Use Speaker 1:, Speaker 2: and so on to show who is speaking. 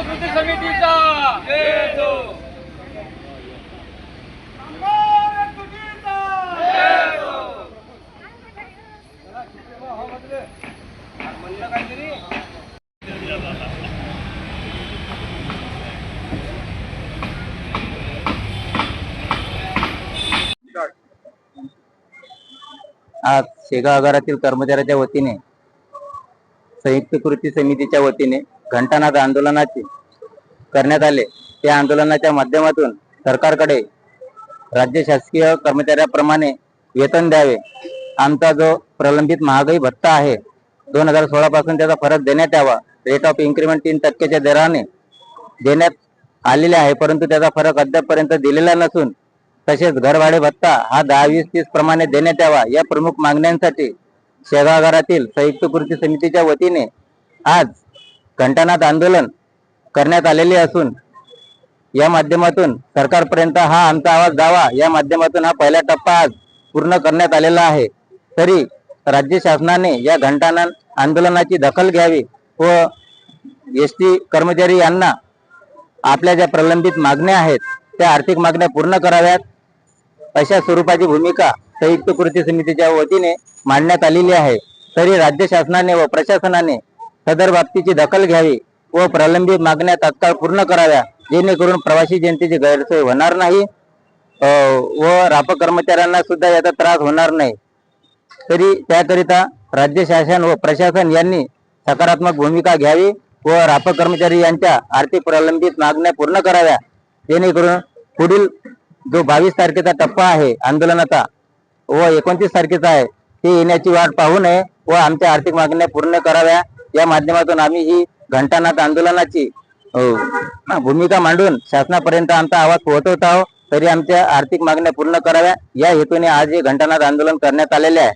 Speaker 1: कृती समितीचा
Speaker 2: आज शेगाव आगारातील कर्मचाऱ्याच्या वतीने संयुक्त कृती समितीच्या वतीने घंटानाद आंदोलनाचे करण्यात आले। त्या आंदोलनाच्या माध्यमातून सरकारकडे राज्य शासकीय कर्मचाऱ्याप्रमाणे वेतन द्यावे, आमचा जो प्रलंबित महागाई भत्ता आहे 2016 पासून त्याचा फरक देण्यात यावा। रेट ऑफ इन्क्रीमेंट 3% दराने देण्यात आलेले आहे, परंतु त्याचा फरक अद्यापपर्यंत दिलेला नसून तसेच घरभाडे भत्ता हा 10, 20, 30 प्रमाणे देण्यात यावा। या प्रमुख मागण्यांसाठी शेगाव आगारातील संयुक्त कृती समितीच्या वतीने आज घंटानाद आंदोलन करण्यात आलेले असून या माध्यमातून सरकारपर्यंत हा आमचा आवाज जावा या माध्यमातून हा पहिला टप्पा आज पूर्ण करण्यात आलेला आहे। तरी राज्य शासनाने या घंटानाद आंदोलनाची दखल घ्यावी व एसटी कर्मचारी यांना आपल्या ज्या प्रलंबित मागण्या आहेत त्या आर्थिक मागण्या पूर्ण कराव्यात, अशा स्वरूपाची भूमिका संयुक्त कृती समितीच्या वतीने मांडण्यात आलेली आहे। तरी राज्य शासनाने व प्रशासनाने सदर बाबतीची दखल घ्यावी व प्रलंबित मागण्या तात्काळ पूर्ण कराव्या, जेणेकरून प्रवासी जनतेची गैरसोय होणार नाही व राप कर्मचाऱ्यांना सुद्धा याचा त्रास होणार नाही। तरी त्याकरिता राज्य शासन व प्रशासन यांनी सकारात्मक भूमिका घ्यावी व राप कर्मचारी यांच्या आर्थिक प्रलंबित मागण्या पूर्ण कराव्या, जेणेकरून पुढील जो 22 तारखेचा टप्पा आहे आंदोलनाचा व 29 तारखेचा आहे ते येण्याची वाट पाहू नये व आमच्या आर्थिक मागण्या पूर्ण कराव्या। या माध्यमातून आम्ही ही घंटानाद आंदोलनाची भूमिका मांडून शासनापर्यंत आमचा आवाज पोहोचवत आहोत। तरी आमच्या आर्थिक मागण्या पूर्ण कराव्या या हेतूने आज हे घंटानाद आंदोलन करण्यात आलेले आहे।